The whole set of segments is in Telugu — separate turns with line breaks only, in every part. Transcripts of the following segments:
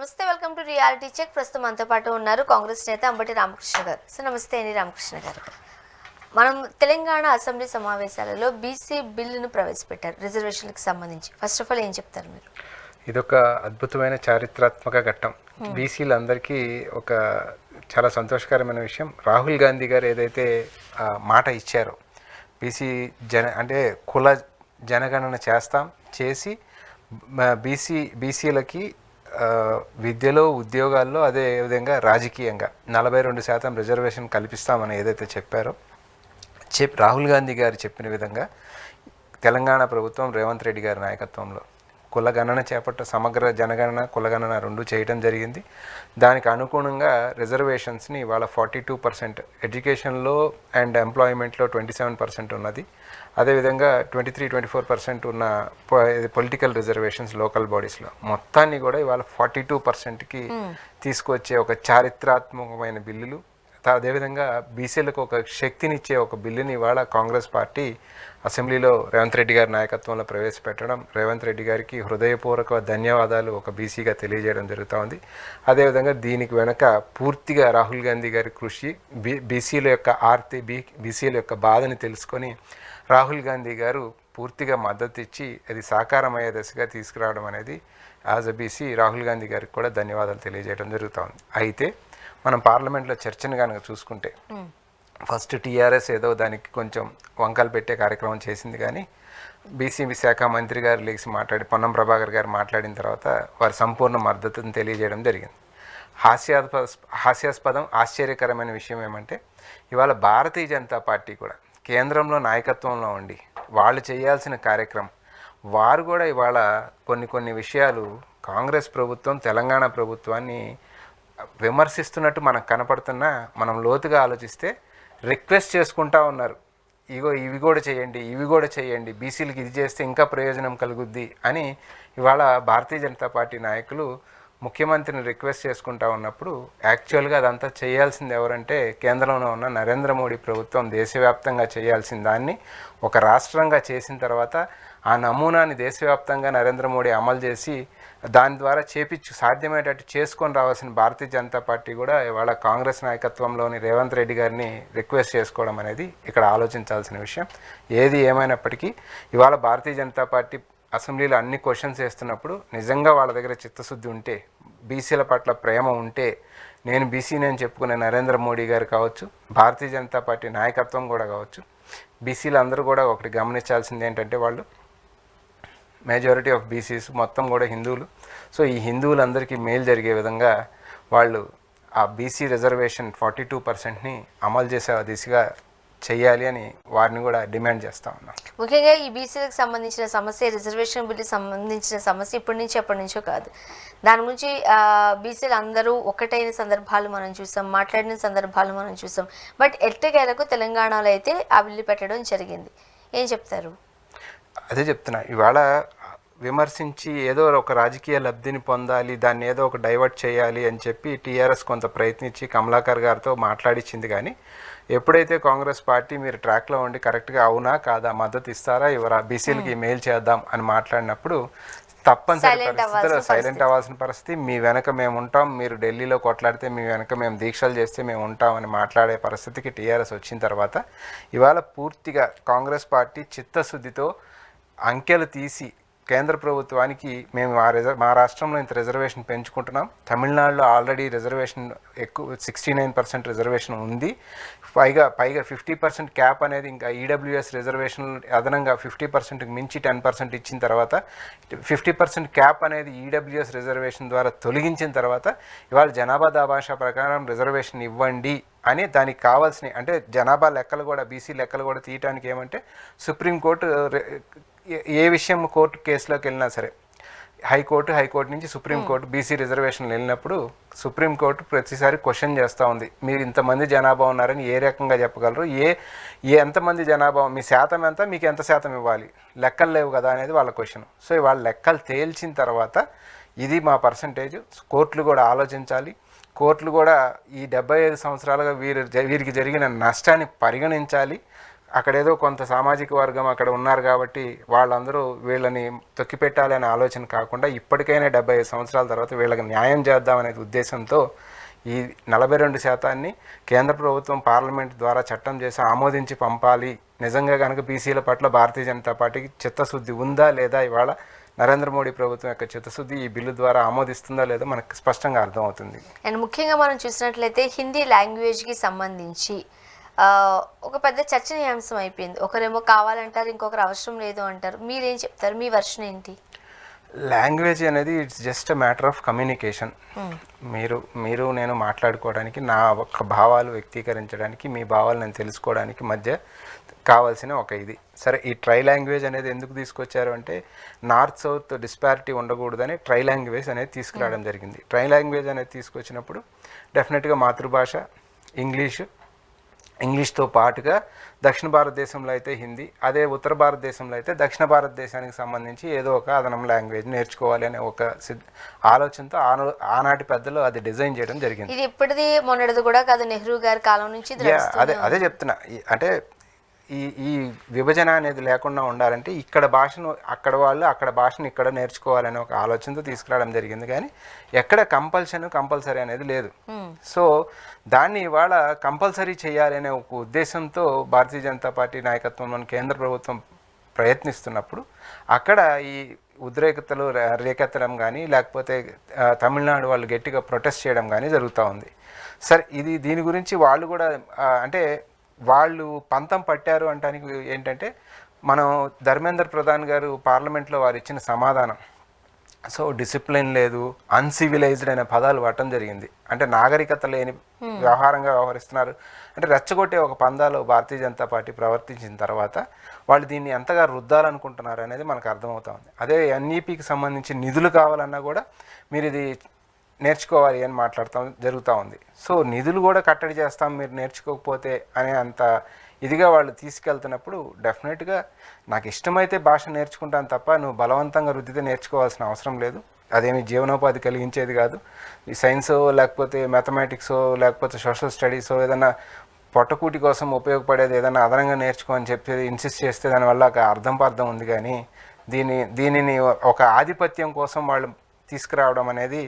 నమస్తే, వెల్కమ్ టు రియాలిటీ చెక్. ప్రస్తుతం మనతో పాటు ఉన్నారు కాంగ్రెస్ నేత అంబటి రామకృష్ణ గారు. సో నమస్తే అండి రామకృష్ణ గారు. మనం తెలంగాణ అసెంబ్లీ సమావేశాలలో బీసీ బిల్లును ప్రవేశపెట్టారు రిజర్వేషన్లకు సంబంధించి. ఫస్ట్ ఆఫ్ ఆల్ ఏం చెప్తారు మీరు?
ఇదొక అద్భుతమైన చారిత్రాత్మక ఘట్టం. బీసీలందరికీ ఒక చాలా సంతోషకరమైన విషయం. రాహుల్ గాంధీ గారు ఏదైతే మాట ఇచ్చారో బీసీ అంటే కుల జనగణన చేసి బీసీలకి విద్యలో ఉద్యోగాల్లో అదే విధంగా రాజకీయంగా 42% రిజర్వేషన్ కల్పిస్తామని ఏదైతే చెప్పారో రాహుల్ గాంధీ గారు చెప్పిన విధంగా తెలంగాణ ప్రభుత్వం రేవంత్ రెడ్డి గారి నాయకత్వంలో కులగణన సమగ్ర జనగణన కులగణన 2 చేయడం జరిగింది. దానికి అనుగుణంగా రిజర్వేషన్స్ని ఇవాళ 42%, ఎడ్యుకేషన్లో అండ్ ఎంప్లాయ్మెంట్లో 27% ఉన్నది. అదేవిధంగా 23-24% ఉన్న పొలిటికల్ రిజర్వేషన్స్ లోకల్ బాడీస్లో మొత్తాన్ని కూడా ఇవాళ 42%కి తీసుకొచ్చే ఒక చారిత్రాత్మకమైన బిల్లులు. అదేవిధంగా బీసీలకు ఒక శక్తినిచ్చే ఒక బిల్లుని ఇవాళ కాంగ్రెస్ పార్టీ అసెంబ్లీలో రేవంత్ రెడ్డి గారి నాయకత్వంలో ప్రవేశపెట్టడం, రేవంత్ రెడ్డి గారికి హృదయపూర్వక ధన్యవాదాలు ఒక బీసీగా తెలియజేయడం జరుగుతూ ఉంది. అదేవిధంగా దీనికి వెనక పూర్తిగా రాహుల్ గాంధీ గారి కృషి, బీసీల యొక్క బీసీల యొక్క బాధని తెలుసుకొని రాహుల్ గాంధీ గారు పూర్తిగా మద్దతు ఇచ్చి అది సాకారమయ్యే దశగా తీసుకురావడం అనేది as a BC Rahul Gandhi గారికి కూడా ధన్యవాదాలు తెలియజేయడం జరుగుతూ ఉంది. అయితే మనం పార్లమెంట్లో చర్చను కనుక చూసుకుంటే ఫస్ట్ టీఆర్ఎస్ ఏదో దానికి కొంచెం వంకలు పెట్టే కార్యక్రమం చేసింది, కానీ బీసీ శాఖ మంత్రి గారు లేచి పొన్నం ప్రభాకర్ గారు మాట్లాడిన తర్వాత వారి సంపూర్ణ మద్దతును తెలియజేయడం జరిగింది. హాస్యాస్పదం ఆశ్చర్యకరమైన విషయం ఏమంటే ఇవాళ భారతీయ జనతా పార్టీ కూడా కేంద్రంలో నాయకత్వంలో ఉండి వాళ్ళు చేయాల్సిన కార్యక్రమం వారు కూడా ఇవాళ కొన్ని విషయాలు కాంగ్రెస్ ప్రభుత్వం తెలంగాణ ప్రభుత్వాన్ని విమర్శిస్తున్నట్టు మనకు కనపడుతున్నా మనం లోతుగా ఆలోచిస్తే రిక్వెస్ట్ చేసుకుంటా ఉన్నారు. ఇవి కూడా చేయండి, బీసీలకి ఇది చేస్తే ఇంకా ప్రయోజనం కలుగుద్ది అని ఇవాళ భారతీయ జనతా పార్టీ నాయకులు ముఖ్యమంత్రిని రిక్వెస్ట్ చేసుకుంటా ఉన్నప్పుడు యాక్చువల్గా అదంతా చేయాల్సింది ఎవరంటే కేంద్రంలో ఉన్న నరేంద్ర మోడీ ప్రభుత్వం దేశవ్యాప్తంగా చేయాల్సిన దాన్ని ఒక రాష్ట్రంగా చేసిన తర్వాత ఆ నమూనాని దేశవ్యాప్తంగా నరేంద్ర మోడీ అమలు చేసి దాని ద్వారా సాధ్యమయ్యేటట్టు చేసుకొని రావాల్సిన భారతీయ జనతా పార్టీ కూడా ఇవాళ కాంగ్రెస్ నాయకత్వంలోని రేవంత్ రెడ్డి గారిని రిక్వెస్ట్ చేసుకోవడం అనేది ఇక్కడ ఆలోచించాల్సిన విషయం. ఏది ఏమైనప్పటికీ ఇవాళ భారతీయ జనతా పార్టీ అసెంబ్లీలో అన్ని క్వశ్చన్స్ వేస్తున్నప్పుడు నిజంగా వాళ్ళ దగ్గర చిత్తశుద్ధి ఉంటే, బీసీల పట్ల ప్రేమ ఉంటే, నేను బీసీని అని చెప్పుకునే నరేంద్ర మోడీ గారు కావచ్చు, భారతీయ జనతా పార్టీ నాయకత్వం కూడా కావచ్చు, బీసీలు అందరూ కూడా ఒకటి గమనించాల్సింది ఏంటంటే వాళ్ళు మెజారిటీ ఆఫ్ బీసీస్ మొత్తం కూడా హిందువులు. సో ఈ హిందువులందరికీ మేలు జరిగే విధంగా వాళ్ళు ఆ బీసీ రిజర్వేషన్ 42%ని అమలు చేసే దిశగా చెయ్యాలి అని వారిని కూడా డిమాండ్ చేస్తూ ఉన్నాం.
ముఖ్యంగా ఈ బీసీలకు సంబంధించిన సమస్య, రిజర్వేషన్ బిల్లు సంబంధించిన సమస్య ఎప్పటి నుంచో కాదు. దాని గురించి బీసీలు అందరూ ఒకటైన సందర్భాలు మనం చూసాం, మాట్లాడిన సందర్భాలు మనం చూసాం. బట్ ఎట్టకేలకు తెలంగాణలో అయితే ఆ బిల్లు పెట్టడం జరిగింది. ఏం చెప్తారు?
అదే చెప్తున్నా, ఇవాళ విమర్శించి ఏదో ఒక రాజకీయ లబ్ధిని పొందాలి, దాన్ని ఏదో ఒక డైవర్ట్ చేయాలి అని చెప్పి టీఆర్ఎస్ కొంత ప్రయత్నించి కమలాకర్ గారితో మాట్లాడించింది. కానీ ఎప్పుడైతే కాంగ్రెస్ పార్టీ మీరు ట్రాక్లో ఉండి కరెక్ట్గా అవునా కాదా, మద్దతు ఇస్తారా ఇవరా, బీసీలకి మెయిల్ చేద్దాం అని మాట్లాడినప్పుడు తప్పనిసరి పరిస్థితుల్లో సైలెంట్ అవ్వాల్సిన పరిస్థితి. మీ వెనక మేము ఉంటాం, మీరు ఢిల్లీలో కొట్లాడితే మీ వెనక మేము దీక్షలు చేస్తే మేము ఉంటామని మాట్లాడే పరిస్థితికి టీఆర్ఎస్ వచ్చిన తర్వాత ఇవాళ పూర్తిగా కాంగ్రెస్ పార్టీ చిత్తశుద్ధితో అంకెలు తీసి కేంద్ర ప్రభుత్వానికి మేము మా రాష్ట్రంలో ఇంత రిజర్వేషన్ పెంచుకుంటున్నాం, తమిళనాడులో ఆల్రెడీ రిజర్వేషన్ ఎక్కువ 69% రిజర్వేషన్ ఉంది, పైగా 50% క్యాప్ అనేది ఇంకా ఈడబ్ల్యూఎస్ రిజర్వేషన్ అదనంగా 50%కి మించి 10% ఇచ్చిన తర్వాత 50% క్యాప్ అనేది ఈడబ్ల్యూఎస్ రిజర్వేషన్ ద్వారా తొలగించిన తర్వాత ఇవాళ జనాభా దాభాషా ప్రకారం రిజర్వేషన్ ఇవ్వండి అని దానికి కావాల్సిన అంటే జనాభా లెక్కలు కూడా బీసీ లెక్కలు కూడా తీయటానికి ఏమంటే సుప్రీంకోర్టు ఏ విషయం కోర్టు కేసులోకి వెళ్ళినా సరే హైకోర్టు నుంచి సుప్రీంకోర్టు బీసీ రిజర్వేషన్లు వెళ్ళినప్పుడు సుప్రీంకోర్టు ప్రతిసారి క్వశ్చన్ చేస్తూ ఉంది, మీరు ఇంతమంది జనాభా ఉన్నారని ఏ రకంగా చెప్పగలరు, ఎంతమంది జనాభా, మీ శాతం ఎంత, మీకు ఎంత శాతం ఇవ్వాలి, లెక్కలు లేవు కదా అనేది వాళ్ళ క్వశ్చన్. సో వాళ్ళ లెక్కలు తేల్చిన తర్వాత ఇది మా పర్సంటేజ్, కోర్టులు కూడా ఆలోచించాలి, కోర్టులు కూడా ఈ 75 సంవత్సరాలుగా వీరికి జరిగిన నష్టాన్ని పరిగణించాలి, అక్కడేదో కొంత సామాజిక వర్గం అక్కడ ఉన్నారు కాబట్టి వాళ్ళందరూ వీళ్ళని తొక్కిపెట్టాలి అనే ఆలోచన కాకుండా ఇప్పటికైనా 75 సంవత్సరాల తర్వాత వీళ్ళకి న్యాయం చేద్దామనే ఉద్దేశంతో ఈ 42% కేంద్ర ప్రభుత్వం పార్లమెంట్ ద్వారా చట్టం చేసి ఆమోదించి పంపాలి. నిజంగా కనుక బీసీల పట్ల భారతీయ జనతా పార్టీకి చిత్తశుద్ధి ఉందా లేదా, ఇవాళ నరేంద్ర మోడీ ప్రభుత్వం యొక్క చిత్తశుద్ధి ఈ బిల్లు ద్వారా ఆమోదిస్తుందా లేదో మనకు స్పష్టంగా అర్థమవుతుంది.
అండ్ ముఖ్యంగా మనం చూసినట్లయితే హిందీ లాంగ్వేజ్కి సంబంధించి ఒక పెద్ద చర్చనీయాంశం అయిపోయింది. ఒకరేమో కావాలంటారు, ఇంకొకరు అవసరం లేదు అంటారు. మీరేం చెప్తారు? మీ వర్షన్ ఏంటి?
లాంగ్వేజ్ అనేది it's just a matter of communication. మీరు నేను మాట్లాడుకోవడానికి, నా ఒక భావాలు వ్యక్తీకరించడానికి, మీ భావాలు నేను తెలుసుకోవడానికి మధ్య కావాల్సిన ఒక ఇది. సరే, ఈ ట్రై లాంగ్వేజ్ అనేది ఎందుకు తీసుకొచ్చారు అంటే నార్త్ సౌత్ డిస్పారిటీ ఉండకూడదని ట్రై లాంగ్వేజ్ అనేది తీసుకురావడం జరిగింది. ట్రై లాంగ్వేజ్ అనేది తీసుకొచ్చినప్పుడు డెఫినెట్గా మాతృభాష ఇంగ్లీష్తో పాటుగా దక్షిణ భారతదేశంలో అయితే హిందీ, అదే ఉత్తర భారతదేశంలో అయితే దక్షిణ భారతదేశానికి సంబంధించి ఏదో ఒక అదనం లాంగ్వేజ్ నేర్చుకోవాలి అనే ఒక ఆలోచనతో ఆనాటి పెద్దలు అది డిజైన్ చేయడం జరిగింది.
ఇది ఇప్పటిది మొన్నటిది కూడా కాదు, నెహ్రూ గారి కాలం నుంచి
అదే చెప్తున్నా. అంటే ఈ విభజన అనేది లేకుండా ఉండాలంటే ఇక్కడ భాషను అక్కడ వాళ్ళు, అక్కడ భాషను ఇక్కడ నేర్చుకోవాలనే ఒక ఆలోచనతో తీసుకురావడం జరిగింది. కానీ ఎక్కడ కంపల్సరీ అనేది లేదు. సో దాన్ని ఇవాళ కంపల్సరీ చేయాలనే ఒక ఉద్దేశంతో భారతీయ జనతా పార్టీ నాయకత్వంలోని కేంద్ర ప్రభుత్వం ప్రయత్నిస్తున్నప్పుడు అక్కడ ఈ ఉద్రేకతలు రేకెత్తడం కానీ, లేకపోతే తమిళనాడు వాళ్ళు గట్టిగా ప్రొటెస్ట్ చేయడం కానీ జరుగుతూ ఉంది. సరే, దీని గురించి వాళ్ళు కూడా అంటే వాళ్ళు పంతం పట్టారు అంటానికి ఏంటంటే, మనం ధర్మేంద్ర ప్రధాన్ గారు పార్లమెంట్లో వారు ఇచ్చిన సమాధానం, సో డిసిప్లిన్ లేదు, అన్సివిలైజ్డ్ అనే పదాలు వాడటం జరిగింది. అంటే నాగరికత లేని వ్యవహారంగా వ్యవహరిస్తున్నారు అంటే రెచ్చగొట్టే ఒక పందాలో భారతీయ జనతా పార్టీ ప్రవర్తించిన తర్వాత వాళ్ళు దీన్ని ఎంతగా రుద్దాలనుకుంటున్నారు అనేది మనకు అర్థమవుతా ఉంది. అదే ఎన్ఈపికి సంబంధించి నిధులు కావాలన్నా కూడా మీరు ఇది నేర్చుకోవాలి అని జరుగుతూ ఉంది. సో నిధులు కూడా కట్టడి చేస్తాం మీరు నేర్చుకోకపోతే అనే అంత ఇదిగా వాళ్ళు తీసుకెళ్తున్నప్పుడు డెఫినెట్గా నాకు ఇష్టమైతే భాష నేర్చుకుంటాను తప్ప నువ్వు బలవంతంగా రుద్దితే నేర్చుకోవాల్సిన అవసరం లేదు. అదేమి జీవనోపాధి కలిగించేది కాదు. ఈ సైన్సో లేకపోతే మ్యాథమెటిక్సో లేకపోతే సోషల్ స్టడీసో ఏదైనా పొట్టకూటి కోసం ఉపయోగపడేది ఏదైనా అదనంగా నేర్చుకో అని చెప్పి ఇన్సిస్ట్ చేస్తే దానివల్ల ఒక అర్థం ఉంది. కానీ దీనిని ఒక ఆధిపత్యం కోసం వాళ్ళు తీసుకురావడం అనేది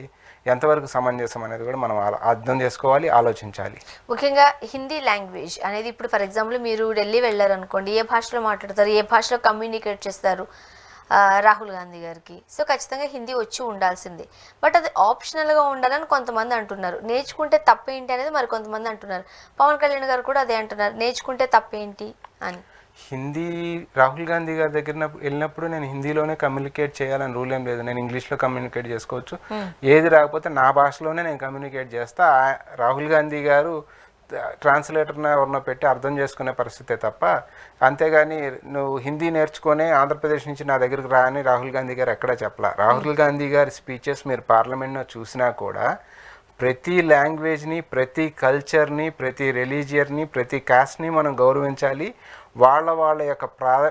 ఎంతవరకు సమంజసం అనేది కూడా మనం అర్థం చేసుకోవాలి, ఆలోచించాలి.
ముఖ్యంగా హిందీ లాంగ్వేజ్ అనేది ఇప్పుడు ఫర్ ఎగ్జాంపుల్ మీరు ఢిల్లీ వెళ్ళారనుకోండి, ఏ భాషలో మాట్లాడతారు, ఏ భాషలో కమ్యూనికేట్ చేస్తారు రాహుల్ గాంధీ గారికి? సో ఖచ్చితంగా హిందీ వచ్చి ఉండాల్సిందే. బట్ అది ఆప్షనల్గా ఉండాలని కొంతమంది అంటున్నారు. నేర్చుకుంటే తప్పేంటి అనేది మరి కొంతమంది అంటున్నారు. పవన్ కళ్యాణ్ గారు కూడా అదే అంటున్నారు, నేర్చుకుంటే తప్పేంటి అని.
హిందీ రాహుల్ గాంధీ గారి దగ్గర వెళ్ళినప్పుడు నేను హిందీలోనే కమ్యూనికేట్ చేయాలని రూల్ ఏం లేదు. నేను ఇంగ్లీష్లో కమ్యూనికేట్ చేసుకోవచ్చు. ఏది రాకపోతే నా భాషలోనే నేను కమ్యూనికేట్ చేస్తా. రాహుల్ గాంధీ గారు ట్రాన్స్లేటర్ని ఎవరినో పెట్టి అర్థం చేసుకునే పరిస్థితే తప్ప, అంతేగాని నువ్వు హిందీ నేర్చుకొని ఆంధ్రప్రదేశ్ నుంచి నా దగ్గరికి రా అని రాహుల్ గాంధీ గారు ఎక్కడా చెప్పలా. రాహుల్ గాంధీ గారి స్పీచెస్ మీరు పార్లమెంట్లో చూసినా కూడా ప్రతి లాంగ్వేజ్ని, ప్రతి కల్చర్ని, ప్రతి రిలీజియన్ని, ప్రతి కాస్ట్ని మనం గౌరవించాలి. వాళ్ళ యొక్క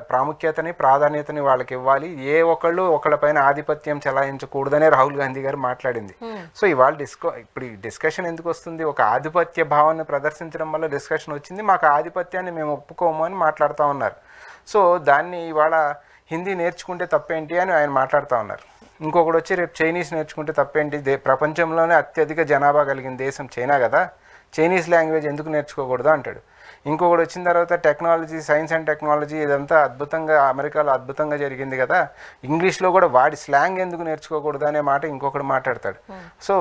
ప్రాముఖ్యతని, ప్రాధాన్యతని వాళ్ళకి ఇవ్వాలి. ఏ ఒకళ్ళపైన ఆధిపత్యం చెలాయించకూడదనే రాహుల్ గాంధీ గారు మాట్లాడింది. సో ఇవాళ ఇప్పుడు ఈ డిస్కషన్ ఎందుకు వస్తుంది? ఒక ఆధిపత్య భావాన్ని ప్రదర్శించడం వల్ల డిస్కషన్ వచ్చింది. మాకు ఆధిపత్యాన్ని మేము ఒప్పుకోము అని మాట్లాడుతూ ఉన్నారు. సో దాన్ని ఇవాళ హిందీ నేర్చుకుంటే తప్పేంటి అని ఆయన మాట్లాడుతూ ఉన్నారు. ఇంకొకటి వచ్చి రేపు చైనీస్ నేర్చుకుంటే తప్పేంటి? ప్రపంచంలోనే అత్యధిక జనాభా కలిగిన దేశం చైనా కదా, చైనీస్ లాంగ్వేజ్ ఎందుకు నేర్చుకోకూడదు అంటాడు. ఇంకొకటి వచ్చిన తర్వాత టెక్నాలజీ, సైన్స్ అండ్ టెక్నాలజీ ఇదంతా అద్భుతంగా అమెరికాలో అద్భుతంగా జరిగింది కదా, ఇంగ్లీష్లో కూడా వాడి స్లాంగ్ ఎందుకు నేర్చుకోకూడదు అనే మాట ఇంకొకటి మాట్లాడతాడు. సో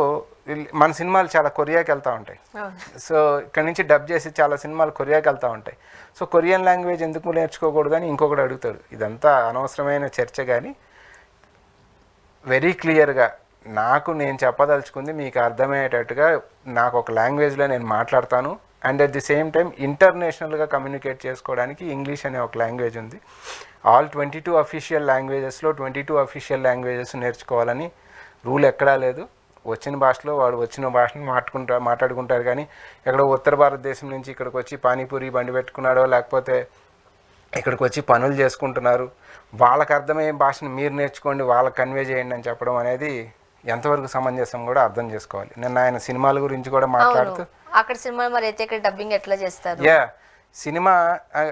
మన సినిమాలు చాలా కొరియాకి వెళ్తూ ఉంటాయి. సో ఇక్కడ నుంచి డబ్ చేసి చాలా సినిమాలు కొరియాకి వెళ్తూ ఉంటాయి. సో కొరియన్ లాంగ్వేజ్ ఎందుకు నేర్చుకోకూడదు అని ఇంకొకటి అడుగుతాడు. ఇదంతా అనవసరమైన చర్చ. కానీ వెరీ క్లియర్గా నేను చెప్పదలుచుకుంది మీకు అర్థమయ్యేటట్టుగా నాకు ఒక లాంగ్వేజ్లో నేను మాట్లాడతాను. And at the same time ఇంటర్నేషనల్గా కమ్యూనికేట్ చేసుకోవడానికి ఇంగ్లీష్ అనే ఒక లాంగ్వేజ్ ఉంది. ఆల్ 22 అఫీషియల్ లాంగ్వేజెస్లో 22 అఫీషియల్ లాంగ్వేజెస్ నేర్చుకోవాలని రూల్ ఎక్కడా లేదు. వచ్చిన భాషలో వాడు వచ్చిన భాషను మాట్లాడుకుంటారు. కానీ ఎక్కడో ఉత్తర భారతదేశం నుంచి ఇక్కడికి వచ్చి పానీపూరి బండి పెట్టుకున్నాడో లేకపోతే ఇక్కడికి వచ్చి పనులు చేసుకుంటున్నారు, వాళ్ళకి అర్థమయ్యే భాషను మీరు నేర్చుకోండి, వాళ్ళకి కన్వే చేయండి అని చెప్పడం అనేది ఎంతవరకు సమంజసం కూడా అర్థం చేసుకోవాలి. నిన్న ఆయన సినిమాల గురించి కూడా మాట్లాడుతూ
అక్కడ సినిమాలు మరి అయితే ఇక్కడ డబ్బింగ్ ఎట్లా చేస్తారు?
సినిమా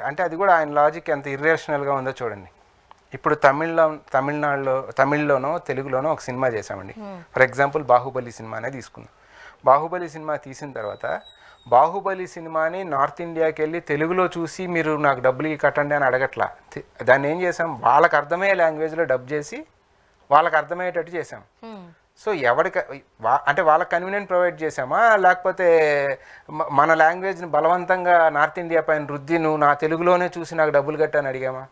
అంటే అది కూడా ఆయన లాజిక్ ఎంత ఇర్రేషనల్గా ఉందో చూడండి. ఇప్పుడు తమిళ్లోనో తెలుగులోనో ఒక సినిమా చేశామండి. ఫర్ ఎగ్జాంపుల్ బాహుబలి సినిమానే తీసుకుందాం. బాహుబలి సినిమా తీసిన తర్వాత బాహుబలి సినిమాని నార్త్ ఇండియాకి వెళ్ళి తెలుగులో చూసి మీరు నాకు డబ్బులు కట్టండి అని అడగట్లా. దాన్ని ఏం చేసాం, వాళ్ళకి అర్థమయ్యే లాంగ్వేజ్లో డబ్ చేసి వాళ్ళకి అర్థమయ్యేటట్టు చేసాం. సో ఎవరికి అంటే వాళ్ళకి కన్వీనియంట్ ప్రొవైడ్ చేసామా, లేకపోతే మన లాంగ్వేజ్ని బలవంతంగా నార్త్ ఇండియా పైన రుద్ది నువ్వు నా తెలుగులోనే చూసి నాకు డబ్బులు కట్టని అడిగామా?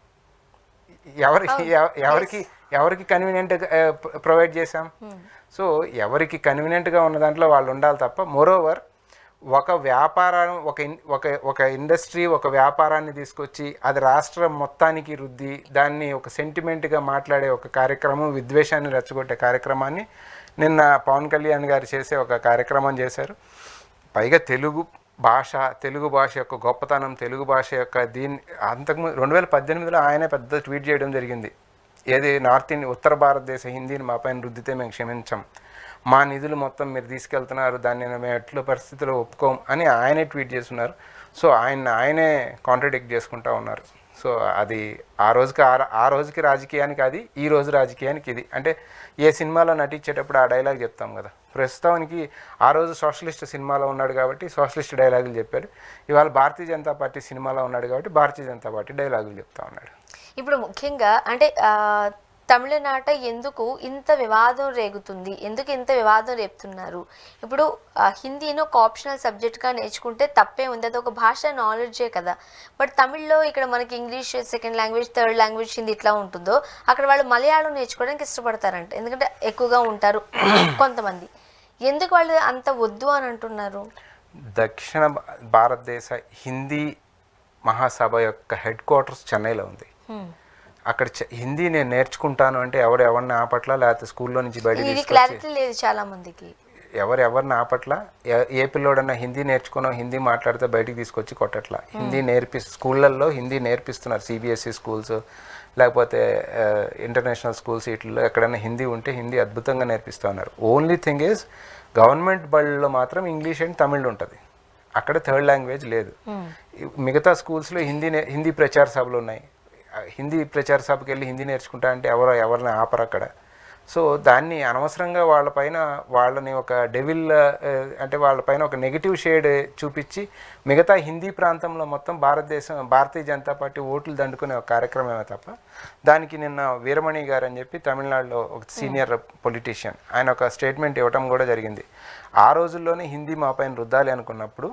ఎవరికి కన్వీనియంట్ ప్రొవైడ్ చేసాం? సో ఎవరికి కన్వీనియంట్గా ఉన్న దాంట్లో వాళ్ళు ఉండాలి తప్ప, మోరోవర్ ఒక వ్యాపారం ఒక ఇండస్ట్రీ ఒక వ్యాపారాన్ని తీసుకొచ్చి అది రాష్ట్రం మొత్తానికి రుద్ది దాన్ని ఒక సెంటిమెంట్గా మాట్లాడే ఒక కార్యక్రమం, విద్వేషాన్ని రెచ్చగొట్టే కార్యక్రమాన్ని నిన్న పవన్ కళ్యాణ్ గారు చేసే ఒక కార్యక్రమం చేశారు. పైగా తెలుగు భాష యొక్క గొప్పతనం, తెలుగు భాష యొక్క అంతకుముందు 2018లో ఆయనే పెద్ద ట్వీట్ చేయడం జరిగింది. ఏది ఉత్తర భారతదేశ హిందీని మా పైన రుద్దితే మేము క్షమించం, మా నిధులు మొత్తం మీరు తీసుకెళ్తున్నారు, దాన్ని మేము ఎట్ల పరిస్థితుల్లో ఒప్పుకోం అని ఆయనే ట్వీట్ చేస్తున్నారు. సో ఆయనే కాంట్రడిక్ట్ చేసుకుంటూ ఉన్నారు. సో అది ఆ రోజుకి రాజకీయానికి అది, ఈ రోజు రాజకీయానికి ఇది. అంటే ఏ సినిమాలో నటించేటప్పుడు ఆ డైలాగ్ చెప్తాం కదా. ప్రస్తుతానికి ఆ రోజు సోషలిస్ట్ సినిమాలో ఉన్నాడు కాబట్టి సోషలిస్ట్ డైలాగులు చెప్పాడు, ఇవాళ భారతీయ జనతా పార్టీ సినిమాలో ఉన్నాడు కాబట్టి భారతీయ జనతా పార్టీ డైలాగులు చెప్తా ఉన్నాడు.
ఇప్పుడు ముఖ్యంగా అంటే తమిళనాట ఎందుకు ఇంత వివాదం రేగుతుంది, ఎందుకు ఇంత వివాదం రేపుతున్నారు? ఇప్పుడు హిందీని ఒక ఆప్షనల్ సబ్జెక్ట్గా నేర్చుకుంటే తప్పే ఉంది, అది ఒక భాష నాలెడ్జే కదా. బట్ తమిళ్లో ఇక్కడ మనకి English second language, third language Hindi ఇట్లా ఉంటుందో, అక్కడ వాళ్ళు మలయాళం నేర్చుకోవడానికి ఇష్టపడతారంట, ఎందుకంటే ఎక్కువగా ఉంటారు కొంతమంది. ఎందుకు వాళ్ళు అంత వద్దు అని అంటున్నారు?
దక్షిణ భారతదేశ హిందీ మహాసభ యొక్క హెడ్ క్వార్టర్స్ చెన్నైలో ఉంది. అక్కడ హిందీ నేను నేర్చుకుంటాను అంటే ఎవరిని ఆపట్ల, లేకపోతే స్కూల్లో నుంచి బయట
క్లారిటీ లేదు చాలా మందికి,
ఎవరిని ఆపట్ల. ఏ పిల్లోడన్నా హిందీ నేర్చుకున్నా హిందీ మాట్లాడితే బయటికి తీసుకొచ్చి కొట్టట్లా. హిందీ స్కూళ్ళల్లో హిందీ నేర్పిస్తున్నారు. సిబిఎస్ఈ స్కూల్స్ లేకపోతే ఇంటర్నేషనల్ స్కూల్స్ వీటిల్లో ఎక్కడైనా హిందీ ఉంటే హిందీ అద్భుతంగా నేర్పిస్తూ ఉన్నారు. ఓన్లీ థింగ్ ఈజ్ గవర్నమెంట్ బళ్ళలో మాత్రం ఇంగ్లీష్ అండ్ తమిళ్ ఉంటుంది, అక్కడ థర్డ్ లాంగ్వేజ్ లేదు. మిగతా స్కూల్స్లో హిందీ ప్రచార సభలు ఉన్నాయి. హిందీ ప్రచార సభకి వెళ్ళి హిందీ నేర్చుకుంటా అంటే ఎవరిని ఆపరు అక్కడ. సో దాన్ని అనవసరంగా వాళ్ళని ఒక అంటే వాళ్ళపైన ఒక నెగిటివ్ షేడ్ చూపించి మిగతా హిందీ ప్రాంతంలో మొత్తం భారతీయ జనతా పార్టీ ఓట్లు దండుకునే ఒక కార్యక్రమమే తప్ప, దానికి నిన్న వీరమణి గారు అని చెప్పి తమిళనాడులో ఒక సీనియర్ పొలిటీషియన్ ఆయన ఒక స్టేట్మెంట్ ఇవ్వటం కూడా జరిగింది. ఆ రోజుల్లోనే హిందీ మా పైన రుద్దాలి అనుకున్నప్పుడు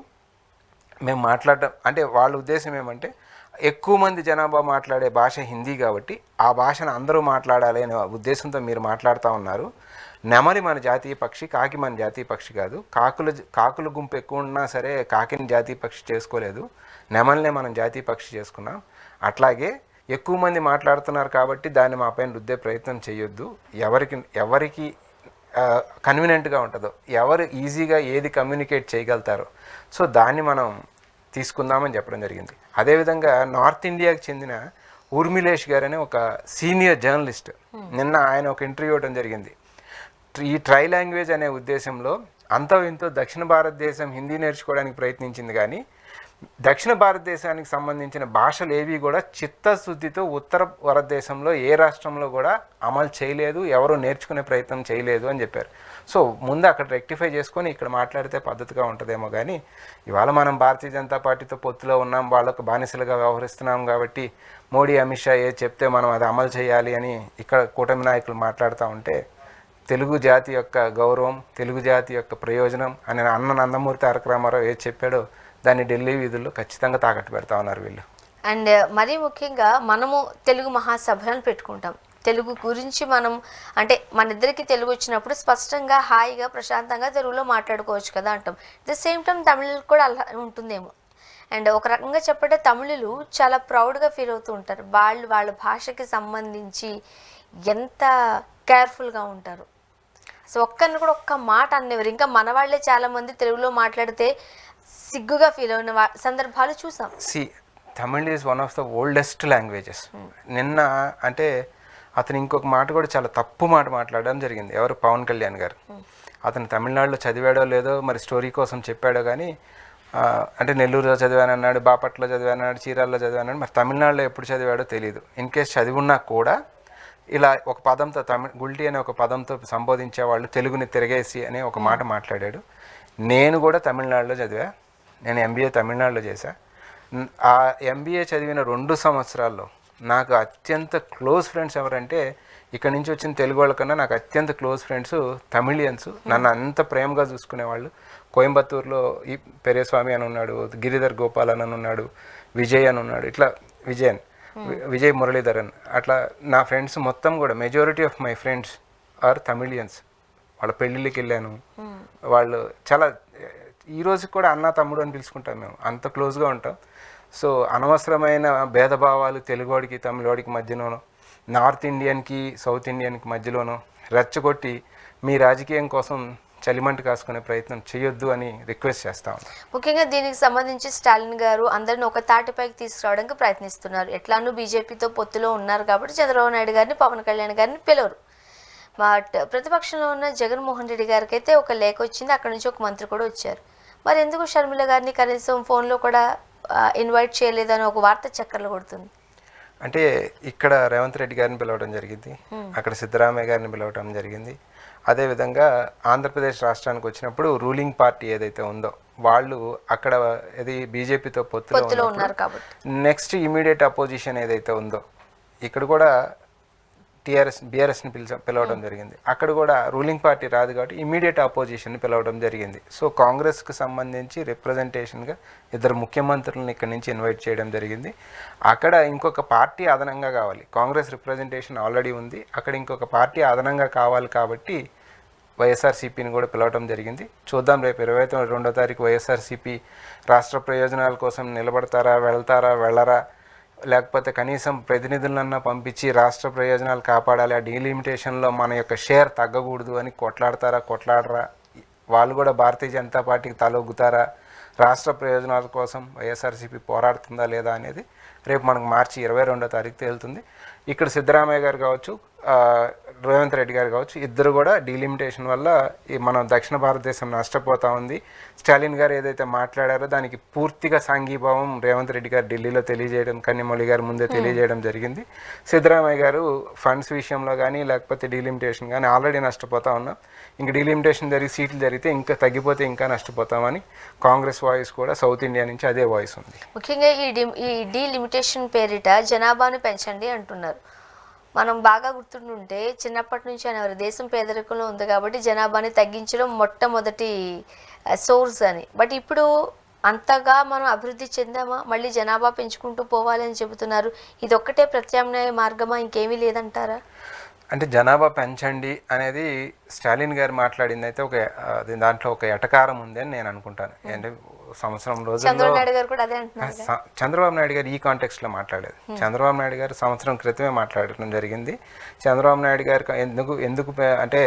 మేము మాట్లాడటం అంటే వాళ్ళ ఉద్దేశం ఏమంటే, ఎక్కువ మంది జనాభా మాట్లాడే భాష హిందీ కాబట్టి ఆ భాషను అందరూ మాట్లాడాలి అనే ఉద్దేశంతో మీరు మాట్లాడుతూ ఉన్నారు. నెమలి మన జాతీయ పక్షి, కాకి మన జాతీయ పక్షి కాదు. కాకుల గుంపు ఎక్కువ ఉన్నా సరే కాకిని జాతీయ పక్షి చేసుకోలేదు, నెమలినే మనం జాతీయ పక్షి చేసుకున్నాం. అట్లాగే ఎక్కువ మంది మాట్లాడుతున్నారు కాబట్టి దాన్ని మా పైన రుద్దే ప్రయత్నం చేయొద్దు. ఎవరికి కన్వీనియంట్గా ఉంటుందో, ఎవరు ఈజీగా ఏది కమ్యూనికేట్ చేయగలుగుతారో సో దాన్ని మనం తీసుకుందామని చెప్పడం జరిగింది. అదేవిధంగా నార్త్ ఇండియాకి చెందిన ఊర్మిళేష్ గారు అనే ఒక సీనియర్ జర్నలిస్ట్ నిన్న ఆయన ఒక ఇంటర్వ్యూ ఇవ్వడం జరిగింది. ఈ ట్రై లాంగ్వేజ్ అనే ఉద్దేశంలో అంతో ఇంతో దక్షిణ భారతదేశం హిందీ నేర్చుకోవడానికి ప్రయత్నించింది, కానీ దక్షిణ భారతదేశానికి సంబంధించిన భాషలు ఏవి కూడా చిత్తశుద్ధితో ఉత్తర భారతదేశంలో ఏ రాష్ట్రంలో కూడా అమలు చేయలేదు, ఎవరూ నేర్చుకునే ప్రయత్నం చేయలేదు అని చెప్పారు. సో ముందు అక్కడ రెక్టిఫై చేసుకొని ఇక్కడ మాట్లాడితే పద్ధతిగా ఉంటుందేమో, కానీ ఇవాళ మనం భారతీయ జనతా పార్టీతో పొత్తులో ఉన్నాం, వాళ్ళకు బానిసలుగా వ్యవహరిస్తున్నాం కాబట్టి మోడీ అమిత్ షా ఏది చెప్తే మనం అది అమలు చేయాలి అని ఇక్కడ కూటమి నాయకులు మాట్లాడుతూ ఉంటే, తెలుగు జాతి యొక్క గౌరవం, తెలుగు జాతి యొక్క ప్రయోజనం అని నందమూరి తారక రామారావు ఏది చెప్పాడో దాన్ని ఢిల్లీ వీధుల్లో ఖచ్చితంగా తాకట్టు పెడతా ఉన్నారు వీళ్ళు.
అండ్ మరీ ముఖ్యంగా మనము తెలుగు మహాసభలను పెట్టుకుంటాం, తెలుగు గురించి మనం అంటే మన ఇద్దరికి తెలుగు వచ్చినప్పుడు స్పష్టంగా హాయిగా ప్రశాంతంగా తెలుగులో మాట్లాడుకోవచ్చు కదా అంటాం. ద సేమ్ టైం తమిళకు కూడా అలా ఉంటుందేమో. అండ్ ఒక రకంగా చెప్పంటే తమిళులు చాలా ప్రౌడ్గా ఫీల్ అవుతూ ఉంటారు, వాళ్ళ భాషకి సంబంధించి ఎంత కేర్ఫుల్గా ఉంటారు. సో ఒక్కరిని కూడా ఒక్క మాట అనేవారు. ఇంకా మన వాళ్ళే చాలామంది తెలుగులో మాట్లాడితే సిగ్గుగా ఫీల్ అయిన సందర్భాలు చూసాం.
Tamil is one of the oldest languages. నిన్న అంటే అతను ఇంకొక మాట కూడా చాలా తప్పు మాట మాట్లాడడం జరిగింది. ఎవరు? పవన్ కళ్యాణ్ గారు. అతను తమిళనాడులో చదివాడో లేదో మరి స్టోరీ కోసం చెప్పాడో కానీ అంటే నెల్లూరులో చదివానన్నాడు, బాపట్ల చదివానన్నాడు, చీరాల్లో చదివానన్నాడు. మరి తమిళనాడులో ఎప్పుడు చదివాడో తెలియదు. ఇన్ కేస్ చదివున్నా కూడా ఇలా ఒక పదంతో గుల్టీ అనే ఒక పదంతో సంబోధించేవాళ్ళు తెలుగుని తిరగేసి అనే ఒక మాట మాట్లాడాడు. నేను కూడా తమిళనాడులో చదివా. నేను ఎంబీఏ తమిళనాడులో చేశా. ఆ ఎంబీఏ చదివిన 2 సంవత్సరాల్లో నాకు అత్యంత క్లోజ్ ఫ్రెండ్స్ ఎవరంటే, ఇక్కడ నుంచి వచ్చిన తెలుగు వాళ్ళ కన్నా నాకు అత్యంత క్లోజ్ ఫ్రెండ్స్ తమిళియన్స్. నన్ను అంత ప్రేమగా చూసుకునేవాళ్ళు. కోయంబత్తూరులో ఈ పెరియస్వామి అని ఉన్నాడు, గిరిధర్ గోపాల్ అని ఉన్నాడు, విజయ్ అని ఉన్నాడు, ఇట్లా విజయ్ మురళీధరన్. అట్లా నా ఫ్రెండ్స్ మొత్తం కూడా majority of my friends are Tamilians. వాళ్ళ పెళ్ళిళ్ళకి వెళ్ళాను. వాళ్ళు చాలా ఈ రోజు కూడా అన్న తమ్ముడు అని పిలుచుకుంటాం, మేము అంత క్లోజ్గా ఉంటాం. సో అనవసరమైన భేదభావాలు తెలుగువాడికి తమిళవాడికి మధ్యలోనో, నార్త్ ఇండియన్కి సౌత్ ఇండియన్కి మధ్యలోనో రెచ్చగొట్టి మీ రాజకీయం కోసం చలిమంట కాసుకునే ప్రయత్నం చేయొద్దు అని రిక్వెస్ట్ చేస్తా ఉన్నాను.
ముఖ్యంగా దీనికి సంబంధించి స్టాలిన్ గారు అందరిని ఒక తాటిపైకి తీసుకురావడానికి ప్రయత్నిస్తున్నారు. ఎట్లానూ బీజేపీతో పొత్తులో ఉన్నారు కాబట్టి చంద్రబాబు నాయుడు గారిని, పవన్ కళ్యాణ్ గారిని పిలవరు. బట్ ప్రతిపక్షంలో ఉన్న జగన్మోహన్ రెడ్డి గారికి అయితే ఒక లేఖ వచ్చింది, అక్కడ నుంచి ఒక మంత్రి కూడా వచ్చారు. మరి ఎందుకు షర్మిల గారిని కనీసం ఫోన్లో కూడా ఇన్వైట్ చేయలేదని ఒక వార్త చక్కర్లు కొడుతుంది.
అంటే ఇక్కడ రేవంత్ రెడ్డి గారిని పిలవడం జరిగింది, అక్కడ సిద్ధరామయ్య గారిని పిలవడం జరిగింది. అదేవిధంగా ఆంధ్రప్రదేశ్ రాష్ట్రానికి వచ్చినప్పుడు రూలింగ్ పార్టీ ఏదైతే ఉందో వాళ్ళు అక్కడ ఇది బీజేపీతో పొత్తులో
ఉన్నారు కాబట్టి
నెక్స్ట్ ఇమీడియట్ అపోజిషన్ ఏదైతే ఉందో ఇక్కడ కూడా బీఆర్ఎస్ని పిలవడం జరిగింది. అక్కడ కూడా రూలింగ్ పార్టీ రాదు కాబట్టి ఇమీడియట్ అపోజిషన్ని పిలవడం జరిగింది. సో కాంగ్రెస్కి సంబంధించి రిప్రజెంటేషన్గా 2 ముఖ్యమంత్రులను ఇక్కడ నుంచి ఇన్వైట్ చేయడం జరిగింది. అక్కడ ఇంకొక పార్టీ అదనంగా కావాలి. కాంగ్రెస్ రిప్రజెంటేషన్ ఆల్రెడీ ఉంది, అక్కడ ఇంకొక పార్టీ అదనంగా కావాలి కాబట్టి వైఎస్ఆర్సీపీని కూడా పిలవడం జరిగింది. చూద్దాం రేపు 22వ తారీఖు వైఎస్ఆర్సీపీ రాష్ట్ర ప్రయోజనాల కోసం నిలబడతారా, వెళ్ళరా, లేకపోతే కనీసం ప్రతినిధులన్నా పంపించి రాష్ట్ర ప్రయోజనాలు కాపాడాలి, ఆ డీలిమిటేషన్లో మన యొక్క షేర్ తగ్గకూడదు అని కొట్లాడరా, వాళ్ళు కూడా భారతీయ జనతా పార్టీకి తలొగ్గుతారా, రాష్ట్ర ప్రయోజనాల కోసం వైఎస్ఆర్సీపీ పోరాడుతుందా లేదా అనేది రేపు మనకు మార్చి 22వ తారీఖు తేలుతుంది. ఇక్కడ సిద్ధరామయ్య గారు కావచ్చు, రేవంత్ రెడ్డి గారు కావచ్చు, ఇద్దరు కూడా డీలిమిటేషన్ వల్ల మన దక్షిణ భారతదేశం నష్టపోతూ ఉంది. స్టాలిన్ గారు ఏదైతే మాట్లాడారో దానికి పూర్తిగా సాంఘీభావం రేవంత్ రెడ్డి గారు ఢిల్లీలో తెలియజేయడం, కన్నిమొళి గారు ముందే తెలియజేయడం జరిగింది. సిద్ధరామయ్య గారు ఫండ్స్ విషయంలో కానీ లేకపోతే డీలిమిటేషన్ కానీ ఆల్రెడీ నష్టపోతూ ఉన్నాం, ఇంక డీలిమిటేషన్ జరిగి సీట్లు జరిగితే ఇంకా తగ్గిపోతే ఇంకా నష్టపోతామని కాంగ్రెస్ వాయిస్ కూడా సౌత్ ఇండియా నుంచి అదే వాయిస్ ఉంది.
ముఖ్యంగా ఈ డీలిమిటేషన్ పేరిట జనాభాను పెంచండి అంటున్నారు. మనం బాగా గుర్తుంటుంటే చిన్నప్పటి నుంచి అనేవారు దేశం పేదరికంలో ఉంది కాబట్టి జనాభాని తగ్గించడం మొట్టమొదటి సోర్స్ అని. బట్ ఇప్పుడు అంతగా మనం అభివృద్ధి చెందామా, మళ్ళీ జనాభా పెంచుకుంటూ పోవాలని చెబుతున్నారు. ఇది ఒక్కటే ప్రత్యామ్నాయ మార్గమా, ఇంకేమీ లేదంటారా?
అంటే జనాభా పెంచండి అనేది స్టాలిన్ గారు మాట్లాడింది అయితే దాంట్లో ఒక ఎటకారం ఉంది అని నేను అనుకుంటాను. అంటే సంవత్సరం రోజుల్లో చంద్రబాబు నాయుడు గారు ఈ కాంటెక్స్ట్లో మాట్లాడేది. చంద్రబాబు నాయుడు గారు సంవత్సరం క్రితమే మాట్లాడటం జరిగింది. చంద్రబాబు నాయుడు గారు ఎందుకు అంటే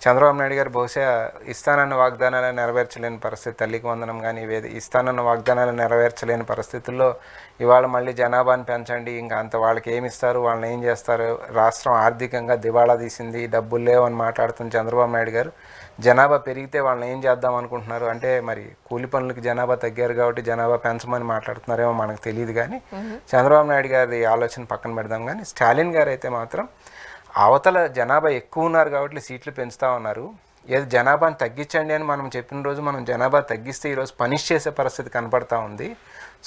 చంద్రబాబు నాయుడు గారు బహుశా ఇస్తానన్న వాగ్దానాలను నెరవేర్చలేని పరిస్థితి, తల్లికి వందనం కానీ ఇస్తానన్న వాగ్దానాలను నెరవేర్చలేని పరిస్థితుల్లో ఇవాళ మళ్ళీ జనాభాని పెంచండి, ఇంకా అంత వాళ్ళకి ఏమి ఇస్తారు, వాళ్ళని ఏం చేస్తారు, రాష్ట్రం ఆర్థికంగా దివాళా తీసింది, డబ్బులు లేవని మాట్లాడుతున్న చంద్రబాబు నాయుడు గారు జనాభా పెరిగితే వాళ్ళని ఏం చేద్దాం అనుకుంటున్నారు అంటే మరి కూలి పనులకి జనాభా తగ్గారు కాబట్టి జనాభా పెంచమని మాట్లాడుతున్నారేమో మనకు తెలియదు. కానీ చంద్రబాబు నాయుడు గారి ఆలోచన పక్కన పెడదాం. కానీ స్టాలిన్ గారు అయితే మాత్రం అవతల జనాభా ఎక్కువ ఉన్నారు కాబట్టి సీట్లు పెంచుతూ ఉన్నారు, ఏది జనాభాని తగ్గించండి అని మనం చెప్పిన రోజు మనం జనాభా తగ్గిస్తే ఈరోజు పనిష్ చేసే పరిస్థితి కనపడతా ఉంది.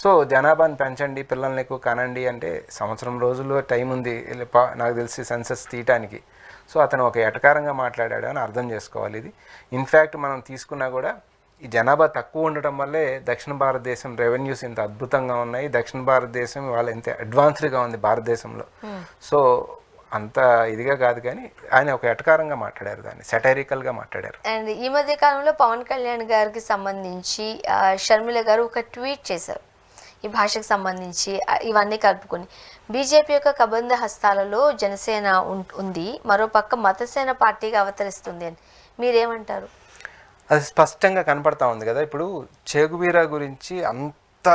సో జనాభాని పెంచండి, పిల్లల్ని ఎక్కువ కనండి అంటే సంవత్సరం రోజుల్లో టైం ఉంది నాకు తెలిసి సెన్సస్ తీయటానికి. సో అతను ఒక ఎటకారంగా మాట్లాడాడు అని అర్థం చేసుకోవాలి. ఇది ఇన్ఫ్యాక్ట్ మనం తీసుకున్నా కూడా ఈ జనాభా తక్కువ ఉండటం వల్లే దక్షిణ భారతదేశం రెవెన్యూస్ ఇంత అద్భుతంగా ఉన్నాయి, దక్షిణ భారతదేశం వాళ్ళ ఇంత అడ్వాన్స్డ్గా ఉంది భారతదేశంలో. సో అంత ఇదిగా కాదు కానీ ఆయన ఒక ఎటకారంగా మాట్లాడారు, దాన్ని సెటైరికల్గా మాట్లాడారు.
అండ్ ఈ మధ్య కాలంలో పవన్ కళ్యాణ్ గారికి సంబంధించి షర్మిల గారు ఒక ట్వీట్ చేశారు ఈ భాషకు సంబంధించి, ఇవన్నీ కలుపుకొని బీజేపీ యొక్క కబంధ హస్తాలలో జనసేన ఉంది, మరోపక్క మతసేన పార్టీగా అవతరిస్తుంది అని మీరేమంటారు?
అది స్పష్టంగా కనపడతా ఉంది కదా. ఇప్పుడు చేగువీరా గురించి అంత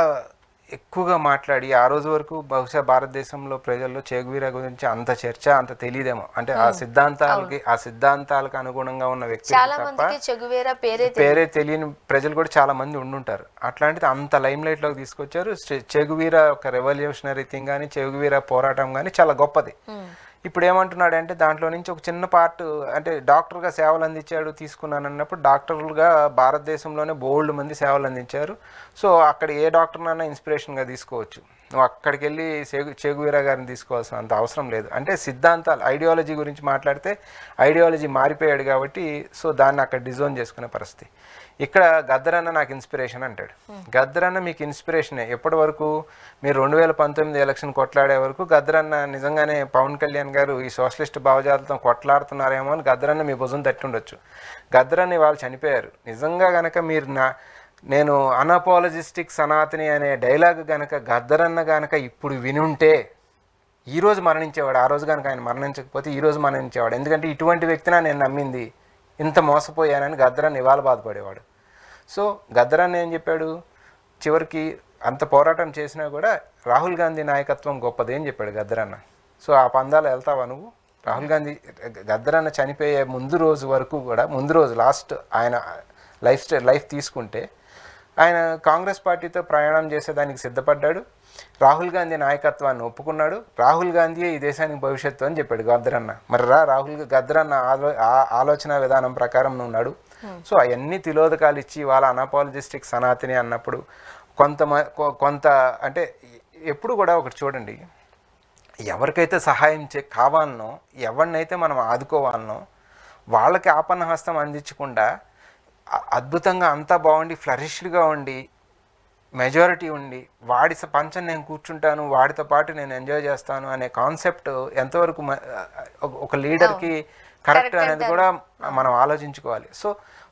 ఎక్కువగా మాట్లాడి ఆ రోజు వరకు బహుశా భారతదేశంలో ప్రజల్లో చెగువీరా గురించి అంత చర్చ అంత తెలియదేమో, అంటే ఆ సిద్ధాంతాలకు అనుగుణంగా ఉన్న వ్యక్తి
చాలా
తప్ప
మందికి చెగువేరా పేరే
పేరే తెలియని ప్రజలు కూడా చాలా మంది ఉండుంటారు. అట్లాంటిది అంత లైమ్ లైట్ లోకి తీసుకొచ్చారు. చెగువీరా ఒక రెవల్యూషనరీ థింగ్ కానీ చెగువీరా పోరాటం కానీ చాలా గొప్పది. ఇప్పుడు ఏమంటున్నాడు అంటే దాంట్లో నుంచి ఒక చిన్న పార్ట్, అంటే డాక్టర్గా సేవలు అందించాడు తీసుకున్నాను అన్నప్పుడు, డాక్టర్లుగా భారతదేశంలోనే బోల్డ్ మంది సేవలు అందించారు. సో అక్కడ ఏ డాక్టర్నైనా ఇన్స్పిరేషన్గా తీసుకోవచ్చు. నువ్వు అక్కడికి వెళ్ళి చెగువీరా గారిని తీసుకోవాల్సిన అంత అవసరం లేదు. అంటే సిద్ధాంతాలు ఐడియాలజీ గురించి మాట్లాడితే ఐడియాలజీ మారిపోయాడు కాబట్టి సో దాన్ని అక్కడ డిజోన్ చేసుకునే పరిస్థితి. ఇక్కడ గద్దరన్న నాకు ఇన్స్పిరేషన్ అంటాడు. గద్దరన్న మీకు ఇన్స్పిరేషనే. ఎప్పటి వరకు మీరు 2019 ఎలక్షన్ కొట్లాడే వరకు గద్దరన్న నిజంగానే పవన్ కళ్యాణ్ గారు ఈ సోషలిస్ట్ భావజాలతో కొట్లాడుతున్నారేమో అని గద్దరన్న మీ భుజం తట్టి ఉండొచ్చు. గద్దరన్న వాళ్ళు చనిపోయారు. నిజంగా గనక మీరు నేను అన్అపాలజిస్టిక్ సనాతని అనే డైలాగ్ గనక గద్దరన్న గనక ఇప్పుడు వినుంటే ఈరోజు మరణించేవాడు. ఆ రోజు కనుక ఆయన మరణించకపోతే ఈరోజు మరణించేవాడు. ఎందుకంటే ఇటువంటి వ్యక్తినా నేను నమ్మింది, ఇంత మోసపోయానని గద్దరన్న ఇవాళ బాధపడేవాడు. సో గద్దరన్న ఏం చెప్పాడు, చివరికి అంత పోరాటం చేసినా కూడా రాహుల్ గాంధీ నాయకత్వం గొప్పది అని చెప్పాడు గద్దరన్న. సో ఆ పందాలు వెళ్తావా నువ్వు? రాహుల్ గాంధీ గద్దరన్న చనిపోయే ముందు రోజు వరకు కూడా, ముందు రోజు లాస్ట్ ఆయన లైఫ్ తీసుకుంటే ఆయన కాంగ్రెస్ పార్టీతో ప్రయాణం చేసేదానికి సిద్ధపడ్డాడు. రాహుల్ గాంధీ నాయకత్వాన్ని ఒప్పుకున్నాడు. రాహుల్ గాంధీయే ఈ దేశానికి భవిష్యత్తు అని చెప్పాడు గద్దరన్న. మరి గద్దరన్న ఆలోచన విధానం ప్రకారం ఉన్నాడు. సో అవన్నీ తిలోదకాలు ఇచ్చి వాళ్ళ అన్అపాలజిస్టిక్ సనాతని అన్నప్పుడు కొంత అంటే ఎప్పుడు కూడా ఒకటి చూడండి, ఎవరికైతే సహాయం కావాలనో, ఎవరినైతే మనం ఆదుకోవాలనో వాళ్ళకి ఆపన్న హస్తం అందించకుండా అద్భుతంగా అంతా బాగుండి ఫ్లరిష్డ్గా ఉండి మెజారిటీ ఉండి వాడి పంచం నేను కూర్చుంటాను, వాడితో పాటు నేను ఎంజాయ్ చేస్తాను అనే కాన్సెప్ట్ ఎంతవరకు ఒక లీడర్కి కరెక్ట్ అనేది కూడా మనం ఆలోచించుకోవాలి. సో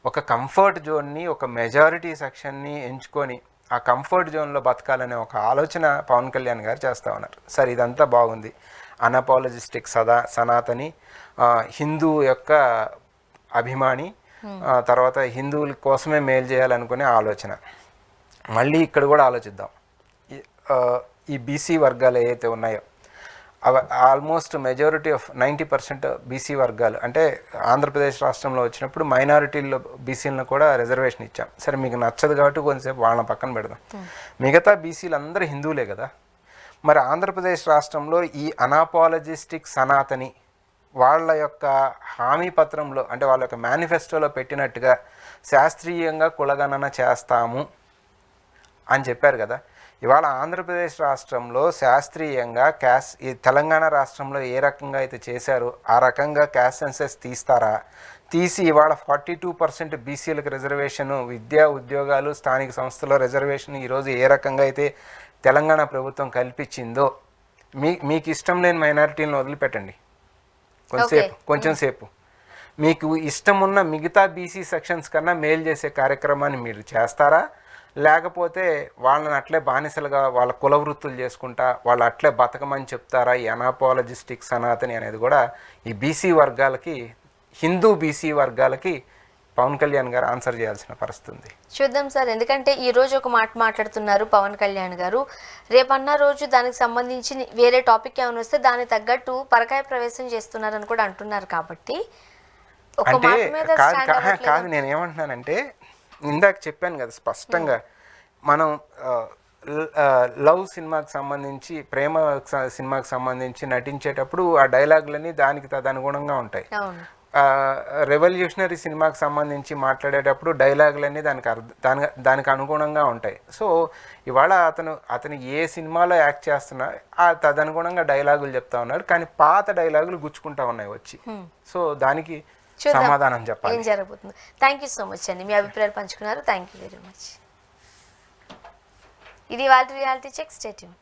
ఒక కంఫర్ట్ జోన్ని, ఒక మెజారిటీ సెక్షన్ని ఎంచుకొని ఆ కంఫర్ట్ జోన్లో బతకాలనే ఒక ఆలోచన పవన్ కళ్యాణ్ గారు చేస్తూ ఉన్నారు. సరే ఇదంతా బాగుంది, అన్అపాలజిస్టిక్ సనాతని, హిందూ యొక్క అభిమాని, తర్వాత హిందువుల కోసమే మేలు చేయాలనుకునే ఆలోచన. మళ్ళీ ఇక్కడ కూడా ఆలోచిద్దాం. ఈ బీసీ వర్గాలు ఏవైతే ఉన్నాయో అవి ఆల్మోస్ట్ మెజారిటీ ఆఫ్ 90% బీసీ వర్గాలు, అంటే ఆంధ్రప్రదేశ్ రాష్ట్రంలో వచ్చినప్పుడు మైనారిటీల్లో బీసీలను కూడా రిజర్వేషన్ ఇచ్చాం. సరే మీకు నచ్చదు కాబట్టి కొంతసేపు వాళ్ళని పక్కన పెడదాం. మిగతా బీసీలు అందరూ హిందువులే కదా. మరి ఆంధ్రప్రదేశ్ రాష్ట్రంలో ఈ అన్అపాలజిస్టిక్ సనాతని వాళ్ళ యొక్క హామీ పత్రంలో, అంటే వాళ్ళ యొక్క మేనిఫెస్టోలో పెట్టినట్టుగా శాస్త్రీయంగా కులగణన చేస్తాము అని చెప్పారు కదా. ఇవాళ ఆంధ్రప్రదేశ్ రాష్ట్రంలో శాస్త్రీయంగా ఈ తెలంగాణ రాష్ట్రంలో ఏ రకంగా అయితే చేశారో ఆ రకంగా క్యాస్ట్ సెన్సెస్ తీస్తారా? తీసి ఇవాళ 42% బీసీలకు రిజర్వేషను, విద్యా ఉద్యోగాలు, స్థానిక సంస్థలో రిజర్వేషన్ ఈరోజు ఏ రకంగా అయితే తెలంగాణ ప్రభుత్వం కల్పించిందో, మీకు ఇష్టం లేని మైనారిటీలను వదిలిపెట్టండి కొంచెం సేపు. మీకు ఇష్టం ఉన్న మిగతా బీసీ సెక్షన్స్ కన్నా మేలు చేసే కార్యక్రమాన్ని మీరు చేస్తారా? లేకపోతే వాళ్ళని అట్లే బానిసలుగా వాళ్ళ కుల వృత్తులు చేసుకుంటా వాళ్ళు అట్లే బతకమని చెప్తారా? ఈ అన్అపాలజిస్టిక్ సనాతని అనేది కూడా ఈ బీసీ వర్గాలకి, హిందూ బీసీ వర్గాలకి పవన్ కళ్యాణ్ గారు ఆన్సర్ చేయాల్సిన పరిస్థితి ఉంది.
చూద్దాం సార్, ఎందుకంటే ఈ రోజు ఒక మాట మాట్లాడుతున్నారు పవన్ కళ్యాణ్ గారు, రేపన్న రోజు దానికి సంబంధించి వేరే టాపిక్ ఏమైనా వస్తే దానికి తగ్గట్టు పరకాయ ప్రవేశం చేస్తున్నారని కూడా అంటున్నారు. కాబట్టి
అంటే కాదు, నేను ఏమంటున్నానంటే ఇందాక చెప్పాను కదా స్పష్టంగా, మనం లవ్ సినిమాకి సంబంధించి, ప్రేమ సినిమాకి సంబంధించి నటించేటప్పుడు ఆ డైలాగులన్నీ దానికి తదనుగుణంగా ఉంటాయి. రెవల్యూషనరీ సినిమాకి సంబంధించి మాట్లాడేటప్పుడు డైలాగులన్నీ దానికి అనుగుణంగా ఉంటాయి. సో ఇవాళ అతను ఏ సినిమాలో యాక్ట్ చేస్తున్నా ఆ తదనుగుణంగా డైలాగులు చెప్తా ఉన్నాడు, కానీ పాత డైలాగులు గుచ్చుకుంటా ఉన్నాయి వచ్చి. సో దానికి సమాధానం చెప్పాలి.
ఏం జరగబోతుంది. థ్యాంక్ యూ సో మచ్ అండి, మీ అభిప్రాయాలు పంచుకున్నారు. Thank you very much. ఇది వాళ్ళ రియాలిటీ చెక్. Stay tune.